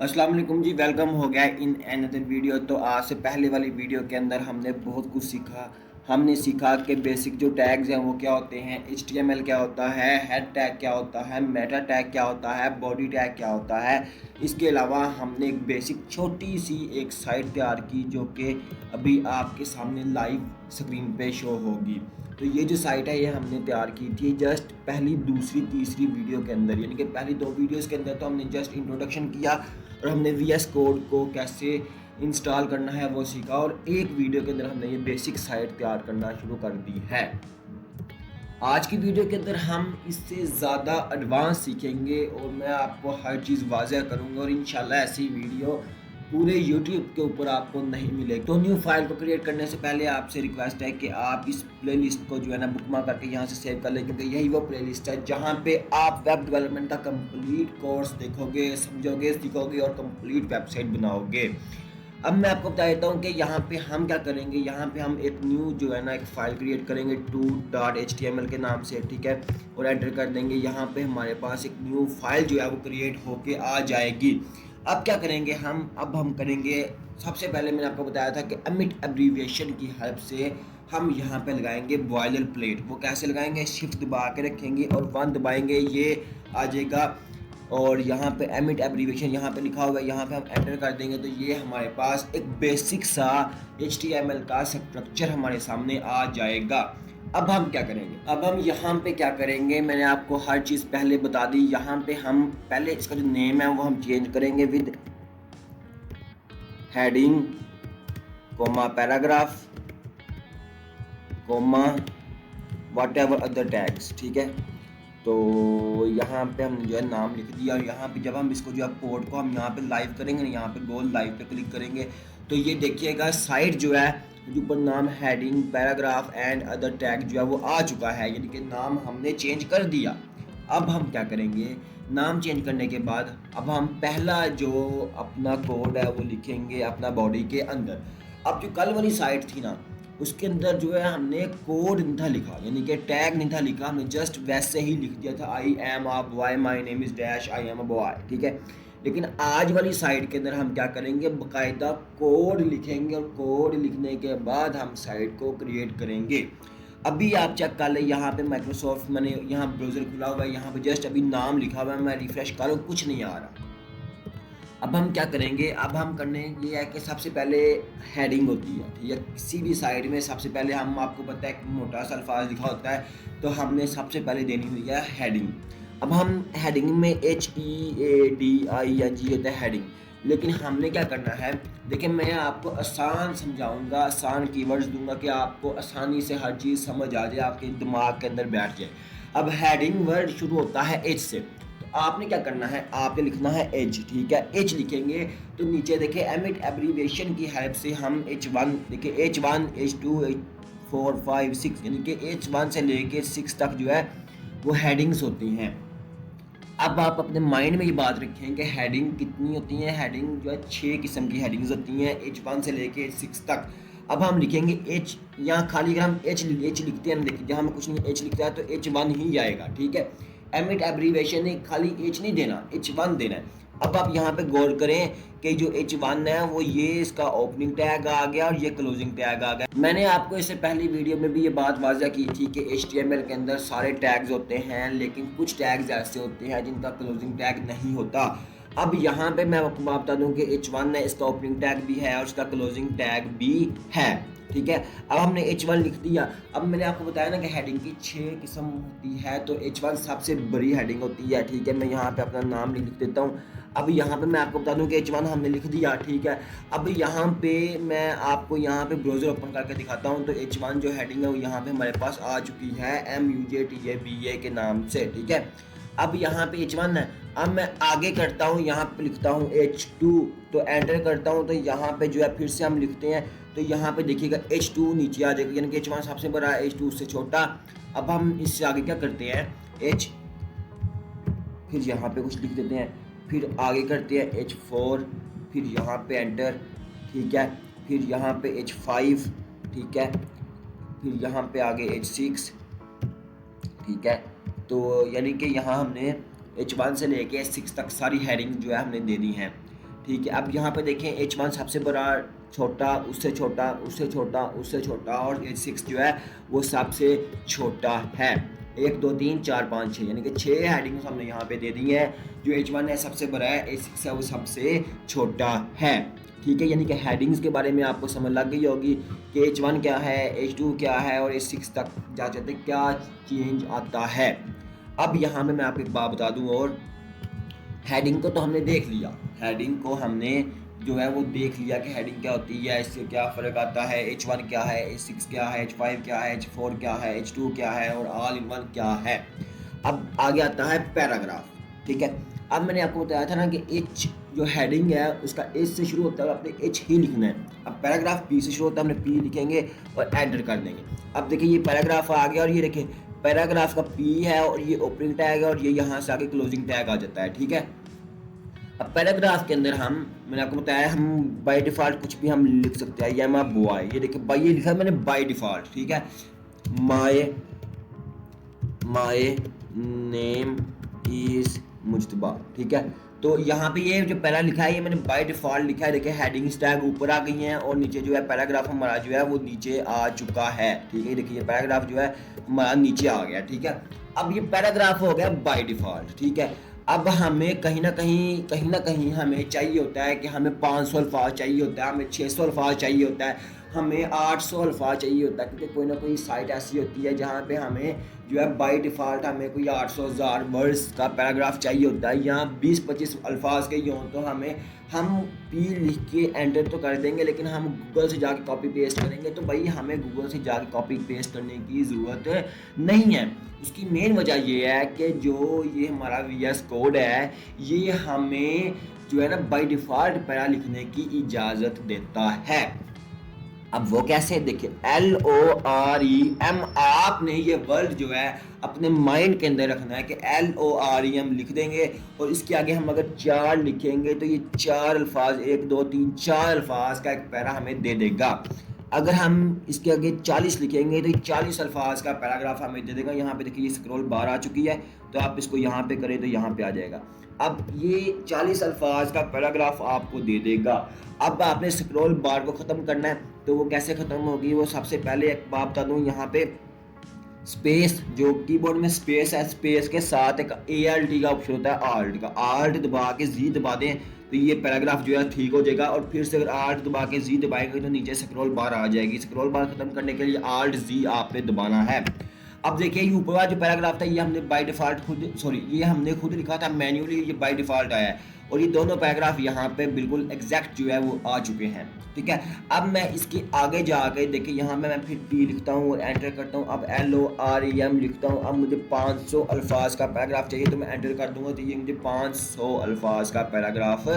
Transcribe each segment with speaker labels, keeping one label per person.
Speaker 1: अस्सलाम वालेकुम जी, वेलकम हो गया इन अनदर वीडियो। तो आज से पहले वाली वीडियो के अंदर हमने बहुत कुछ सीखा। हमने सीखा कि बेसिक जो टैग्स हैं वो क्या होते हैं, HTML क्या होता है, हेड टैग क्या होता है, मेटा टैग क्या होता है, बॉडी टैग क्या होता है। इसके अलावा हमने एक बेसिक छोटी सी एक साइट तैयार की जो कि अभी आपके सामने लाइव स्क्रीन पे शो होगी। तो ये जो साइट है ये हमने तैयार की थी जस्ट पहली दूसरी तीसरी वीडियो के अंदर, यानी कि पहली दो वीडियोस के अंदर तो हमने जस्ट इंट्रोडक्शन किया और हमने VS कोड को कैसे इंस्टॉल करना है वो सीखा, और एक वीडियो के अंदर हमने ये बेसिक साइट तैयार करना शुरू कर दी है। आज की वीडियो के अंदर हम इससे ज़्यादा एडवांस सीखेंगे और मैं आपको हर चीज़ वाज़ह करूँगा, और इंशाल्लाह ऐसी वीडियो पूरे YouTube के ऊपर आपको नहीं मिलेगी। तो न्यू फाइल को क्रिएट करने से पहले आपसे रिक्वेस्ट है कि आप इस प्लेलिस्ट को जो है ना बुकमार्क करके यहाँ से सेव कर लें, क्योंकि यही वो प्लेलिस्ट है जहाँ पे आप वेब डेवलपमेंट का कंप्लीट कोर्स देखोगे, समझोगे, सीखोगे और कंप्लीट वेबसाइट बनाओगे। अब मैं आपको बता देता हूँ कि यहाँ पे हम क्या करेंगे। यहाँ पे हम एक न्यू जो है ना एक फ़ाइल क्रिएट करेंगे 2.html के नाम से, ठीक है, और एंटर कर देंगे। यहाँ पे हमारे पास एक न्यू फाइल जो है वो क्रिएट होके आ जाएगी। अब क्या करेंगे हम, अब हम करेंगे सबसे पहले मैंने आपको बताया था कि एमिट एब्रीविएशन की हेल्प से हम यहाँ पे लगाएंगे बॉयलर प्लेट। वो कैसे लगाएंगे, शिफ्ट दबा के रखेंगे और 1 दबाएंगे, ये आ जाएगा। और यहाँ पे एमिट एब्रीविएशन यहाँ पे लिखा हुआ है, यहाँ पे हम एंटर कर देंगे तो ये हमारे पास एक बेसिक सा HTML का स्ट्रक्चर हमारे सामने आ जाएगा। अब हम क्या करेंगे, अब हम यहाँ पे क्या करेंगे, मैंने आपको हर चीज़ पहले बता दी। यहाँ पे हम पहले इसका जो नेम है वो हम चेंज करेंगे with heading comma paragraph comma whatever other tags, ठीक है। तो यहाँ पे हमने जो है नाम लिख दिया, और यहाँ पे जब हम इसको जो है कोड को हम यहाँ पे लाइव करेंगे ना, यहाँ पे गो लाइव पे क्लिक करेंगे तो ये देखिएगा साइट जो है जो ऊपर नाम heading paragraph and other tag जो है वो आ चुका है, यानी कि नाम हमने चेंज कर दिया। अब हम क्या करेंगे, नाम चेंज करने के बाद अब हम पहला जो अपना कोड है वो लिखेंगे अपना बॉडी के अंदर। अब जो कल वाली साइट थी ना उसके अंदर जो है हमने कोड नहीं था लिखा, यानी कि टैग नहीं था लिखा, हमने जस्ट वैसे ही लिख दिया था I am a boy, my name is dash, I am a boy, ठीक है। लेकिन आज वाली साइट के अंदर हम क्या करेंगे, बाकायदा कोड लिखेंगे और कोड लिखने के बाद हम साइट को क्रिएट करेंगे। अभी आप चेक कर लें, यहाँ पे माइक्रोसॉफ्ट मैंने यहाँ ब्राउज़र खुला हुआ है, यहाँ पे जस्ट अभी नाम लिखा हुआ है, मैं रिफ्रेश करूँ कुछ नहीं आ रहा। अब हम क्या करेंगे, अब हम करने ये है कि सबसे पहले हेडिंग होती है, ठीक है। किसी भी साइट में सबसे पहले हम, आपको पता है, एक मोटा सा अल्फाज लिखा होता है, तो हमने सबसे पहले देनी हुई है हेडिंग। अब हम हेडिंग में HEADING होता है हेडिंग, लेकिन हमने क्या करना है, देखिए मैं आपको आसान समझाऊंगा, आसान कीवर्ड्स दूंगा कि आपको आसानी से हर चीज़ समझ आ जाए, आपके दिमाग के अंदर बैठ जाए। अब हेडिंग वर्ड शुरू होता है H से, आपने क्या करना है, आपने लिखना है एच, ठीक है। एच लिखेंगे तो नीचे देखिए एमिट एब्रीविएशन की हेल्प से हम H1, देखिए H1 H2 H4 5 6, यानी कि H1 से लेके 6 तक जो है वो हेडिंग्स होती हैं। अब आप अपने माइंड में ये बात रखें कि हेडिंग कितनी होती हैं, हेडिंग जो है 6 किस्म की हेडिंग्स होती हैं H1 से लेके H6 तक। अब हम लिखेंगे H, यहाँ खाली अगर हम H लिखते हैं, देखिए जहाँ हमें कुछ नहीं H लिखता है तो H1 ही आएगा, ठीक है। एमिट एब्रीविएशन है, खाली H नहीं देना, H1 देना है। अब आप यहाँ पे गौर करें कि जो H1 है वो ये इसका ओपनिंग टैग आ गया और ये क्लोजिंग टैग आ गया। मैंने आपको इससे पहली वीडियो में भी ये बात वाज़ह की थी कि HTML के अंदर सारे टैग्स होते हैं, लेकिन कुछ टैग्स ऐसे होते हैं जिनका क्लोजिंग टैग नहीं होता। अब यहाँ पे मैं आपको बता दूँ कि H1 है, इसका ओपनिंग टैग भी है और इसका क्लोजिंग टैग भी है, ठीक है। अब हमने H1 लिख दिया। अब मैंने आपको बताया ना कि हेडिंग की 6 किस्म होती है, तो H1 सबसे बड़ी हेडिंग होती है, ठीक है। मैं यहाँ पे अपना नाम लिख देता हूँ। अब यहाँ पे मैं आपको बता दूँ कि H1 हमने लिख दिया, ठीक है। अब यहाँ पे मैं आपको यहाँ पे ब्राउज़र ओपन करके दिखाता हूँ, तो H1 जो हेडिंग है वो यहाँ पे हमारे पास आ चुकी है MUJTABA के नाम से, ठीक है। अब यहाँ पे H1 है। अब मैं आगे करता हूँ, यहाँ पे लिखता हूँ H2, तो एंटर करता हूँ तो यहाँ पे जो है फिर से हम लिखते हैं, तो यहाँ पे देखिएगा H2 नीचे आ जाएगा, यानी कि H1 सबसे बड़ा है, H2 उससे छोटा। अब हम इससे आगे क्या करते हैं, H, फिर यहाँ पे कुछ लिख देते हैं, फिर आगे करते हैं H4, फिर यहाँ पे एंटर, ठीक है। फिर यहाँ पे H5, ठीक है। फिर यहाँ पे आगे H6, ठीक है। तो यानी कि यहाँ हमने H1 से लेके H6 तक सारी हेडिंग जो है हमने दे दी हैं, ठीक है। अब यहाँ पे देखें H1 सबसे बड़ा, छोटा, उससे छोटा, उससे छोटा, उससे छोटा, और H6 जो है वो सबसे छोटा है। 1 2 3 4 5 6 यानी कि 6 हेडिंग्स हमने यहाँ पे दे दी हैं। जो H1 है सबसे बड़ा है, H6 है वो सबसे छोटा है। ठीक है, यानी कि हेडिंग्स के बारे में आपको समझ लग गई होगी कि H1 क्या है, H2 क्या है, और H6 तक जा जाते क्या चेंज आता है। अब यहाँ पे मैं आपको एक बात बता दूँ, और हेडिंग को तो हमने देख लिया, हेडिंग को हमने जो है वो देख लिया कि हेडिंग क्या होती है, इससे क्या फ़र्क आता है, H1 क्या है, H6 क्या है, H5 क्या है, H4 क्या है, H2 क्या है, और ऑल इन वन क्या है। अब आगे आता है पैराग्राफ। ठीक है, अब मैंने आपको बताया था ना कि H जो हेडिंग है उसका H से शुरू होता है, आपने H ही लिखना है। अब पैराग्राफ P से शुरू होता है, हमने P लिखेंगे और एंटर कर देंगे। अब देखिए ये पैराग्राफ आ गया, और ये देखिए पैराग्राफ का P है, और ये ओपनिंग टैग है, और ये यहाँ से आगे क्लोजिंग टैग आ जाता है। ठीक है, अब पैराग्राफ के अंदर मैंने आपको बताया हम बाय डिफ़ॉल्ट कुछ भी हम लिख सकते हैं। या बॉय, ये देखिए बाय, ये लिखा है मैंने बाय डिफ़ॉल्ट। ठीक है, माय नेम इज़ मुज्तबा। ठीक है, तो यहाँ पे ये जो पहला लिखा है ये मैंने बाय डिफ़ॉल्ट लिखा है। देखिए हेडिंग्स टैग ऊपर आ गई हैं, और नीचे जो है पैराग्राफ हमारा जो है वो नीचे आ चुका है। ठीक है, देखिए ये पैराग्राफ जो है हमारा नीचे आ गया। ठीक है, अब ये पैराग्राफ हो गया बाय डिफ़ॉल्ट। ठीक है, अब हमें कहीं ना कहीं हमें चाहिए होता है कि हमें 500 अल्फाज चाहिए होता है, हमें 600 अल्फाज चाहिए होता है, हमें 800 अल्फाज चाहिए होता है, क्योंकि कोई ना कोई साइट ऐसी होती है जहाँ पे हमें जो है बाय डिफ़ॉल्ट हमें कोई 800,000 वर्ड्स का पैराग्राफ चाहिए होता है, या 20-25 अल्फाज के ही हों तो हम पी लिख के एंटर तो कर देंगे, लेकिन हम गूगल से जाके कॉपी पेस्ट करेंगे तो भाई हमें गूगल से जाके कॉपी पेस्ट करने की ज़रूरत नहीं है। उसकी मेन वजह ये है कि जो ये हमारा VS कोड है ये हमें जो है ना बाय डिफ़ॉल्ट पैरा लिखने की इजाज़त देता है। अब वो कैसे, देखिए LOREM, आपने ये वर्ड जो है अपने माइंड के अंदर रखना है कि LOREM लिख देंगे, और इसके आगे हम अगर 4 लिखेंगे तो ये 4 अल्फाज, 1 2 3 4 अल्फाज का एक पैरा हमें दे देगा। अगर हम इसके आगे 40 लिखेंगे तो ये 40 अल्फाज का पैराग्राफ हमें दे देगा। यहाँ पे देखिए ये स्क्रॉल बार आ चुकी है, तो आप इसको यहाँ पे करें तो यहाँ पे आ जाएगा। अब ये 40 अल्फाज का पैराग्राफ आपको दे देगा। अब आपने स्क्रॉल बार को ख़त्म करना है, तो वो कैसे ख़त्म होगी, वो सबसे पहले एक बात बता दूँ, यहाँ पे स्पेस, जो कीबोर्ड में स्पेस है, स्पेस के साथ एक ALT का ऑप्शन होता है, आल्ट दबा के जी दबा दें तो ये पैराग्राफ जो है ठीक हो जाएगा। और फिर से अगर आल्ट दबा के जी दबाएंगे तो नीचे स्क्रॉल बार आ जाएगी। स्क्रॉल बार खत्म करने के लिए आल्ट जी आपने दबाना है। अब देखिए ये ऊपर वाला जो पैराग्राफ था ये हमने बाय डिफ़ॉल्ट ये हमने खुद लिखा था मैन्युअली, ये बाय डिफ़ॉल्ट आया है, और ये दोनों पैराग्राफ यहाँ पे बिल्कुल एग्जैक्ट जो है वो आ चुके हैं। ठीक है, अब मैं इसके आगे जाके देखिए यहाँ में मैं फिर P लिखता हूँ और एंटर करता हूँ। अब LOREM लिखता हूँ। अब मुझे 500 अल्फाज का पैराग्राफ चाहिए, तो मैं एंटर कर दूंगा तो ये मुझे 500 अल्फाज का पैराग्राफ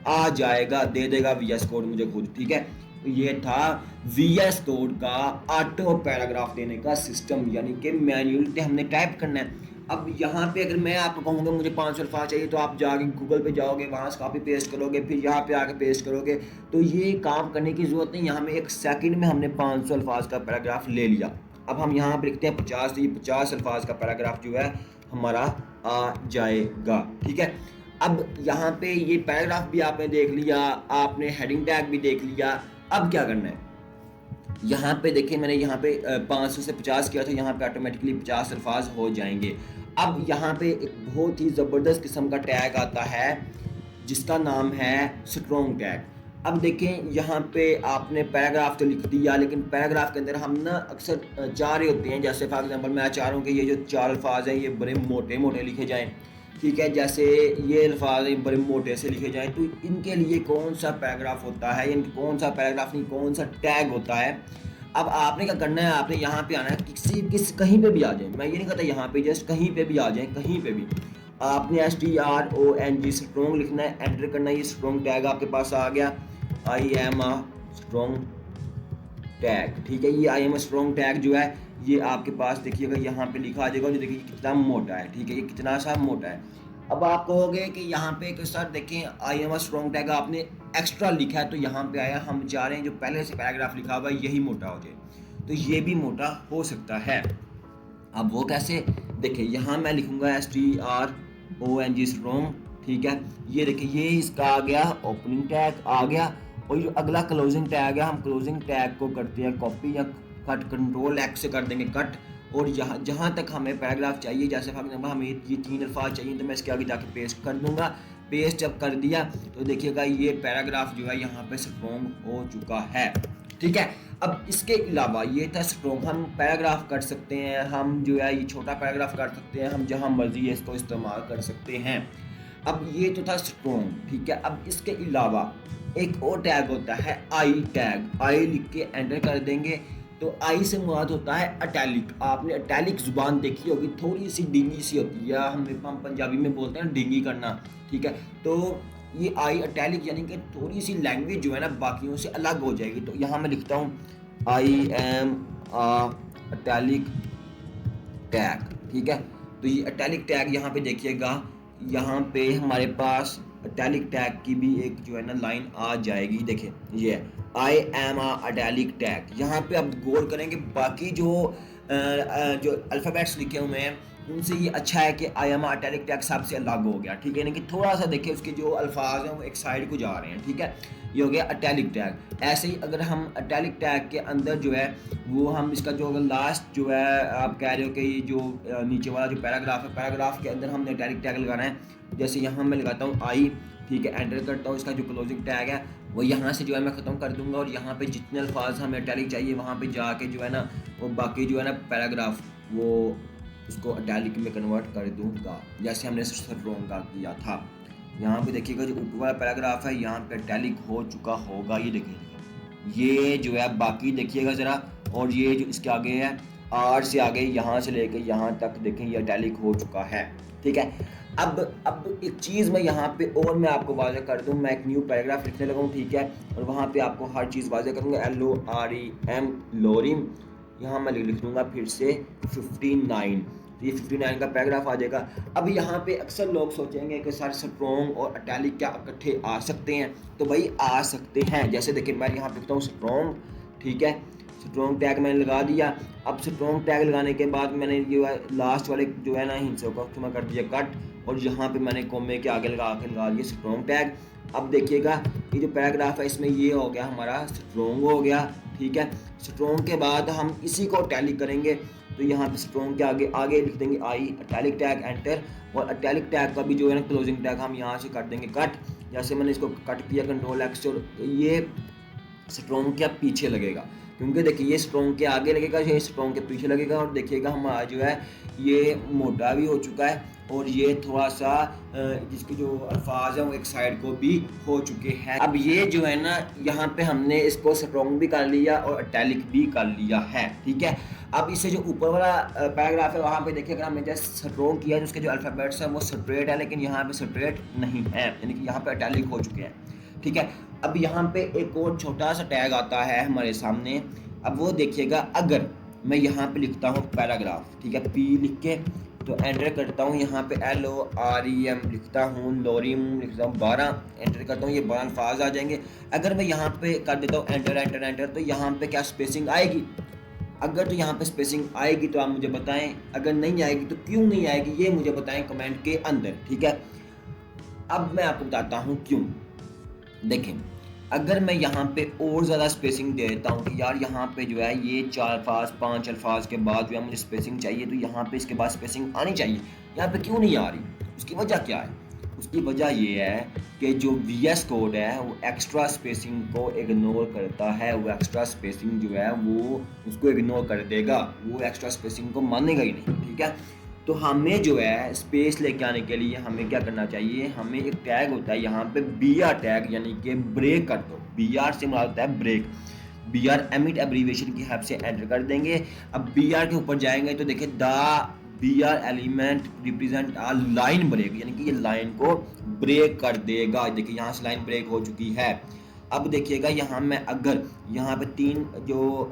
Speaker 1: आ जाएगा, दे देगा VS कोड मुझे खुद। ठीक है, ये था VS कोड का ऑटो पैराग्राफ देने का सिस्टम, यानी कि मैन्युअली हमने टाइप करना है। अब यहाँ पे अगर मैं आपको कहूँगा मुझे 500 अल्फाज चाहिए, तो आप जाके गूगल पे जाओगे, वहाँ से कॉपी पेस्ट करोगे, फिर यहाँ पे आके पेस्ट करोगे, तो ये काम करने की ज़रूरत नहीं। यहाँ में 1 सेकंड में हमने 500 अल्फाज का पैराग्राफ ले लिया। अब हम यहाँ पे लिखते हैं 50, तो ये 50 अल्फाज का पैराग्राफ जो है हमारा आ जाएगा। ठीक है, अब यहाँ पे ये पैराग्राफ भी आपने देख लिया, आपने हेडिंग टैग भी देख लिया। अब क्या करना है, यहाँ पे देखिए मैंने यहाँ पे 500 से 50 किया था, यहाँ पे ऑटोमेटिकली 50 अल्फाज हो जाएंगे। अब यहाँ पे एक बहुत ही ज़बरदस्त किस्म का टैग आता है जिसका नाम है स्ट्रॉन्ग टैग। अब देखें यहाँ पे आपने पैराग्राफ तो लिख दिया, लेकिन पैराग्राफ के अंदर हम ना अक्सर चाह रहे होते हैं, जैसे फॉर एग्जांपल मैं चाह रहा हूँ कि ये जो 4 अल्फाज हैं ये बड़े मोटे मोटे लिखे जाएँ। ठीक है, जैसे ये अल्फाज बड़े मोटे से लिखे जाएँ, तो इनके लिए कौन सा पैराग्राफ होता है, यानी कौन सा पैराग्राफ नहीं, कौन सा टैग होता है। अब आपने क्या करना है, आपने यहाँ पे आना है, कहीं पे भी आ जाए, मैं ये नहीं कहता यहाँ पे, जस्ट कहीं पे भी आ जाए, कहीं पे भी आपने STRONG स्ट्रॉन्ग लिखना है, एंटर करना है। ये स्ट्रॉन्ग टैग आपके पास आ गया, I am a strong tag. ठीक है, ये I am a strong tag जो है ये आपके पास देखिएगा यहाँ पे लिखा आ जाएगा, जो देखिए कितना मोटा है। ठीक है, ये कितना सा मोटा है। अब आप कहोगे कि यहाँ पे एक सर देखें I am a strong tag आपने एक्स्ट्रा लिखा है, तो यहाँ पे आया, हम चाह रहे हैं जो पहले से पैराग्राफ लिखा हुआ है यही मोटा हो जाए, तो ये भी मोटा हो सकता है। अब वो कैसे, देखिए यहाँ मैं लिखूँगा STRONG स्ट्रॉन्ग ठीक है, ये देखिए ये इसका आ गया ओपनिंग टैग आ गया, और जो अगला क्लोजिंग टैग है हम क्लोजिंग टैग को करते हैं कॉपी या कट, कंट्रोल एक्स से कर देंगे कट, और जहाँ तक हमें पैराग्राफ चाहिए, जैसे फॉर एग्जाम्पल हमें ये 3 अल्फाज चाहिए तो मैं इसके आगे जाके पेस्ट कर दूंगा। पेस्ट जब कर दिया तो देखिएगा ये पैराग्राफ जो है यहाँ पे स्ट्रॉन्ग हो चुका है। ठीक है, अब इसके अलावा ये था स्ट्रॉन्ग, हम पैराग्राफ कर सकते हैं, हम जो है ये छोटा पैराग्राफ कर सकते हैं, हम जहाँ मर्जी है इसको इस्तेमाल कर सकते हैं। अब ये तो था स्ट्रॉन्ग, ठीक है। अब इसके अलावा एक और टैग होता है आई टैग, आई लिख के एंटर कर देंगे तो आई से मुराद होता है अटैलिक। आपने अटैलिक जुबान देखी होगी, थोड़ी सी डिंगी सी होती है, हम पंजाबी में बोलते हैं डिंगी करना, ठीक है। तो ये आई अटैलिक यानी कि थोड़ी सी लैंग्वेज जो है ना बाकियों से अलग हो जाएगी। तो यहाँ मैं लिखता हूँ आई एम अटैलिक टैग, ठीक है। तो ये अटैलिक टैग यहाँ पे देखिएगा, यहाँ पे हमारे पास अटैलिक टैग की भी एक जो है ना लाइन आ जाएगी। देखिए ये आई एम अटैलिक टैग, यहाँ पे अब गौर करेंगे बाकी जो अल्फ़ाबेट्स लिखे हुए हैं उनसे ये अच्छा है कि आई एम अटैलिक टैग सबसे अलग हो गया, ठीक है। यानी कि थोड़ा सा देखिए उसके जो अल्फाज हैं वो एक साइड को जा रहे हैं, ठीक है। ये हो गया अटैलिक टैग। ऐसे ही अगर हम अटैलिक टैग के अंदर जो है वो हम इसका जो लास्ट जो है आप कह रहे हो कि ये जो नीचे वाला जो पैराग्राफ है, पैराग्राफ के अंदर हमने अटैलिक टैग लगाना है। जैसे यहाँ मैं लगाता हूँ आई, ठीक है, एंटर करता हूँ, इसका जो क्लोजिंग टैग है वो यहाँ से जो है मैं ख़त्म कर दूंगा, और यहाँ पे जितने अल्फाज हमें अटैलिक चाहिए वहाँ पे जाके जो है ना वो बाकी जो है ना पैराग्राफ वो उसको अटैलिक में कन्वर्ट कर दूंगा, जैसे हमने स्ट्रॉन्ग का किया था। यहाँ पे देखिएगा जो ऊपर वाला पैराग्राफ है यहाँ पे अटैलिक हो चुका होगा, ये देखिए ये जो है बाकी देखिएगा ज़रा, और ये जो इसके आगे है आर से आगे यहाँ से लेके यहाँ तक देखें ये अटैलिक हो चुका है, ठीक है। अब एक चीज़ मैं यहाँ पे और मैं आपको वाज़ह कर दूँ, मैं एक न्यू पैराग्राफ लिखने लगा हूँ, ठीक है, और वहाँ पे आपको हर चीज़ वाज़ह करूँगा। LOREM लोरिम, यहाँ मैं लिख दूँगा फिर से 59, तो ये 59 का पैराग्राफ आ जाएगा। अब यहाँ पे अक्सर लोग सोचेंगे कि सर स्ट्रॉन्ग और अटैलिक क्या इकट्ठे आ सकते हैं, तो भाई आ सकते हैं। जैसे देखिए मैं यहाँ पे लिखता हूँ स्ट्रॉन्ग, ठीक है, स्ट्रॉन्ग टैग मैंने लगा दिया। अब स्ट्रॉन्ग टैग लगाने के बाद मैंने ये लास्ट वाले जो है ना हिंसों का उसको मैं कर दिया कट, और यहाँ पे मैंने कोमे के आगे लगा दिया स्ट्रॉन्ग टैग। अब देखिएगा ये जो पैराग्राफ है इसमें ये हो गया हमारा स्ट्रॉन्ग हो गया, ठीक है। स्ट्रॉन्ग के बाद हम इसी को अटैलिक करेंगे, तो यहाँ पे स्ट्रॉन्ग के आगे लिख देंगे आई अटैलिक टैग एंटर, और अटैलिक टैग का भी जो है ना क्लोजिंग टैग हम यहाँ से कर देंगे कट। जैसे मैंने इसको कट किया कंट्रोल एक्स, और ये स्ट्रॉन्ग के पीछे लगेगा, क्योंकि देखिए ये स्ट्रॉन्ग के आगे लगेगा, ये स्ट्रॉन्ग के पीछे लगेगा, और देखिएगा हमारा जो है ये मोटा भी हो चुका है, और ये थोड़ा सा जिसके जो अल्फाज हैं वो एक साइड को भी हो चुके हैं। अब ये जो है ना यहाँ पे हमने इसको स्ट्रॉन्ग भी कर लिया और अटैलिक भी कर लिया है, ठीक है। अब इससे जो ऊपर वाला पैराग्राफ है वहाँ पे देखिए अगर हमने जैसे स्ट्रॉन्ग किया है उसके जो अल्फ़ाबेट्स हैं वो स्ट्रेट है, लेकिन यहाँ पे स्ट्रेट नहीं है, यानी कि यहाँ पे अटैलिक हो चुके हैं, ठीक है। अब यहाँ पे एक और छोटा सा टैग आता है हमारे सामने, अब वो देखिएगा अगर मैं यहाँ पे लिखता हूँ पैराग्राफ, ठीक है, पी लिख के तो एंटर करता हूँ, यहाँ पे LOREM लिखता हूँ, लोरियम लिखता हूँ 12, एंटर करता हूँ, ये 12 अल्फाज आ जाएंगे। अगर मैं यहाँ पे कर देता हूँ एंटर एंटर एंटर, तो यहाँ पे क्या स्पेसिंग आएगी? अगर तो यहाँ पे स्पेसिंग आएगी तो आप मुझे बताएं, अगर नहीं आएगी तो क्यों नहीं आएगी ये मुझे बताएं कमेंट के अंदर, ठीक है। अब मैं आपको बताता हूँ क्यों। देखें अगर मैं यहाँ पे और ज़्यादा स्पेसिंग दे देता हूँ कि यार यहाँ पे जो है ये 4 अल्फाज 5 अल्फाज के बाद जो है मुझे स्पेसिंग चाहिए, तो यहाँ पे इसके बाद स्पेसिंग आनी चाहिए, यहाँ पे क्यों नहीं आ रही? उसकी वजह क्या है? उसकी वजह ये है कि जो VS कोड है वो एक्स्ट्रा स्पेसिंग को इग्नोर करता है, वो एक्स्ट्रा स्पेसिंग जो है वो उसको इग्नोर कर देगा, वो एक्स्ट्रा स्पेसिंग को मानेगा ही नहीं, ठीक है। तो हमें जो है स्पेस लेके आने के लिए हमें क्या करना चाहिए, हमें एक टैग होता है यहाँ पे BR टैग, यानी कि ब्रेक कर दो। BR से मुराद होता है ब्रेक, BR एमिट एब्रीविएशन की हेल्प से एंटर कर देंगे। अब BR के ऊपर जाएंगे तो देखिए the BR element represent a line break, यानी कि ये लाइन को ब्रेक कर देगा। देखिए यहाँ से लाइन ब्रेक हो चुकी है। अब देखिएगा यहाँ मैं अगर यहाँ पे 3 जो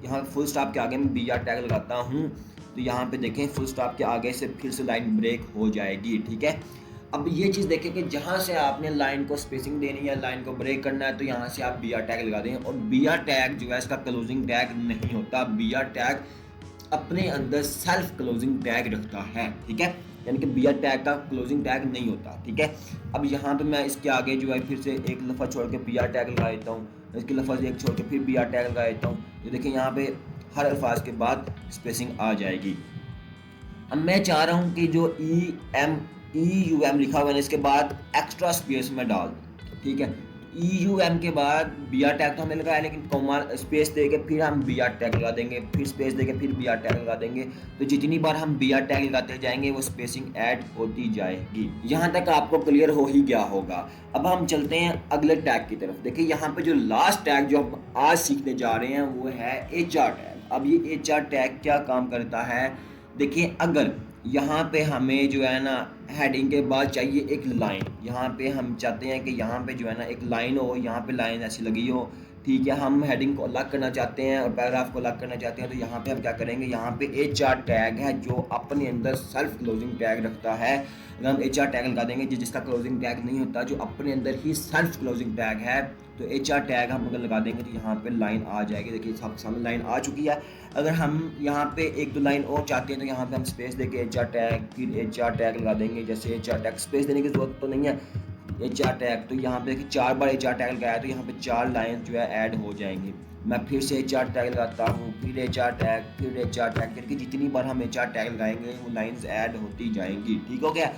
Speaker 1: यहाँ फुल स्टॉप के आगे मैं BR टैग लगाता हूँ तो यहाँ पे देखें फुल स्टॉप के आगे से फिर से लाइन ब्रेक हो जाएगी, ठीक है। अब ये चीज़ देखें कि जहाँ से आपने लाइन को स्पेसिंग देनी है, लाइन को ब्रेक करना है, तो यहाँ से आप BR टैग लगा दें। और BR टैग जो है इसका क्लोजिंग टैग नहीं होता, BR टैग अपने अंदर सेल्फ क्लोजिंग टैग रखता है, ठीक है। यानी कि बी आर टैग का क्लोजिंग टैग नहीं होता, ठीक है। अब यहाँ पे मैं इसके आगे जो है फिर से एक लफ्ज़ छोड़ के बी आर टैग लगा देता हूँ, इसके लफ्ज़ एक छोड़ के फिर बी आर टैग लगा देता हूँ, तो देखिए यहाँ पे हर अल्फाज के बाद स्पेसिंग आ जाएगी। अब मैं चाह रहा हूँ कि जो EUM लिखा हुआ है इसके बाद एक्स्ट्रा स्पेस में डाल दूँ, ठीक है। EUM के बाद बी आर टैग तो हमें लगा है, लेकिन कॉमा स्पेस दे के फिर हम बी आर टैग लगा देंगे, फिर स्पेस दे के फिर बी आर टैग लगा देंगे। तो जितनी बार हम बी आर टैग लगाते जाएंगे वो स्पेसिंग ऐड होती जाएगी। यहाँ तक आपको क्लियर हो ही गया होगा। अब हम चलते हैं अगले टैग की तरफ। देखिए यहाँ पे जो लास्ट टैग जो हम आज सीखने जा रहे हैं वो है HR टैग। अब ये HR टैग क्या काम करता है, देखिए अगर यहाँ पे हमें जो है ना हेडिंग के बाद चाहिए एक लाइन, यहाँ पे हम चाहते हैं कि यहाँ पे जो है ना एक लाइन हो, यहाँ पे लाइन ऐसी लगी हो, ठीक है। हम हेडिंग को अलग करना चाहते हैं और पैराग्राफ को अलग करना चाहते हैं, तो यहाँ पे हम क्या करेंगे, यहाँ पे HR टैग है जो अपने अंदर सेल्फ क्लोजिंग टैग रखता है। अगर हम HR टैग लगा देंगे जिसका क्लोजिंग टैग नहीं होता, जो अपने अंदर ही सेल्फ क्लोजिंग टैग है, तो HR टैग हम अगर लगा देंगे तो यहाँ पे लाइन आ जाएगी। देखिए सामने लाइन आ चुकी है। अगर हम यहाँ पे एक दो लाइन और चाहते हैं तो यहाँ पे हम स्पेस देके HR टैग फिर HR टैग लगा देंगे। जैसे HR टैग स्पेस देने की जरूरत तो नहीं है, HR टैग तो यहाँ पे देखिए 4 बार HR टैग लगाया तो यहाँ पे 4 लाइन जो है ऐड हो जाएंगी। मैं फिर से HR टैग लगाता हूँ, फिर HR टैग, फिर HR टैग, करके जितनी बार हम HR टैग लगाएंगे वो लाइंस ऐड होती जाएंगी, ठीक हो गया।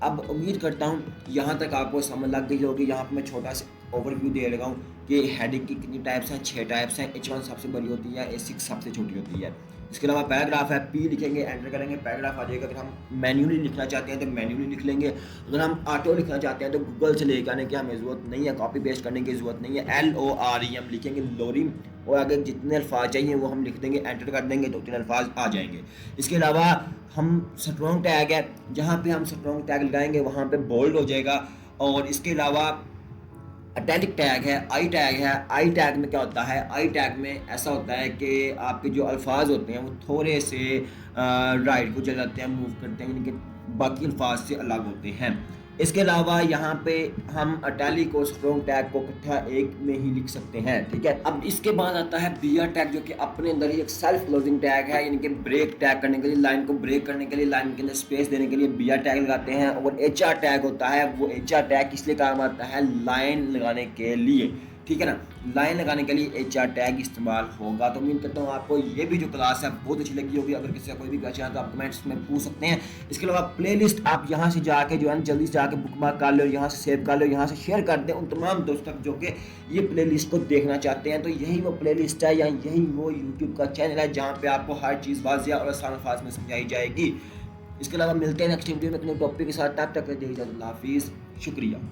Speaker 1: अब उम्मीद करता हूँ यहाँ तक आपको समझ लग गई होगी। यहाँ पे मैं छोटा सा ओवरव्यू दे लगा हूँ कि हेडिंग की कितनी टाइप्स हैं, 6 टाइप्स हैं। H1 सबसे बड़ी होती है, H6 सबसे छोटी होती है। इसके अलावा पैराग्राफ है, P लिखेंगे, एंटर करेंगे, पैराग्राफ आ जाएगा। अगर हम मैन्युअली लिखना चाहते हैं तो मैन्युअली लिख लेंगे। अगर हम ऑटो लिखना चाहते हैं तो गूगल से लेकर आने की हमें ज़रूरत नहीं है, कॉपी पेस्ट करने की ज़रूरत नहीं है। LOREM लिखेंगे, लोरिम, और आगे जितने अल्फाज चाहिए वो हम लिख देंगे, एंटर कर देंगे, 2-3 अल्फाज आ जाएंगे। इसके अलावा हम स्ट्रॉन्ग टैग है, जहाँ पे हम स्ट्रॉन्ग टैग लगाएंगे वहाँ पे बोल्ड हो जाएगा। और इसके अलावा अटैलिक टैग है, आई टैग है। आई टैग में क्या होता है, आई टैग में ऐसा होता है कि आपके जो अल्फाज होते हैं वो थोड़े से राइट को चले जाते हैं, मूव करते हैं, यानी कि बाकी अल्फाज से अलग होते हैं। इसके अलावा यहाँ पे हम अटैलिक और स्ट्रॉन्ग टैग को इकट्ठा एक में ही लिख सकते हैं, ठीक है। अब इसके बाद आता है BR टैग, जो कि अपने अंदर ही एक सेल्फ क्लोजिंग टैग है, यानी कि ब्रेक टैग करने के लिए, लाइन को ब्रेक करने के लिए, लाइन के अंदर स्पेस देने के लिए BR टैग लगाते हैं। और HR टैग होता है, वो HR टैग किस लिए काम आता है, लाइन लगाने के लिए, ठीक है ना। लाइन लगाने के लिए HR टैग इस्तेमाल होगा। तो उम्मीद करता हूँ आपको ये भी जो क्लास है बहुत अच्छी लगी होगी। अगर किसी का कोई भी क्वेश्चन है तो आप कमेंट्स में पूछ सकते हैं। इसके अलावा प्लेलिस्ट आप यहाँ से जाके जो है ना जल्दी से जाके बुकमार्क कर लो, यहाँ से सेव कर लो, यहाँ से शेयर कर दें उन तमाम दोस्तों जो कि ये प्लेलिस्ट को देखना चाहते हैं। तो यही वो प्लेलिस्ट है या यही वो यूट्यूब का चैनल है जहाँ पर आपको हर चीज़ वाज़िया और आसान अल्फाज में समझाई जाएगी। इसके अलावा मिलते हैं नेक्स्ट वीडियो में अपने टॉपिक के साथ। तब तक अल्लाह हाफिज़, शुक्रिया।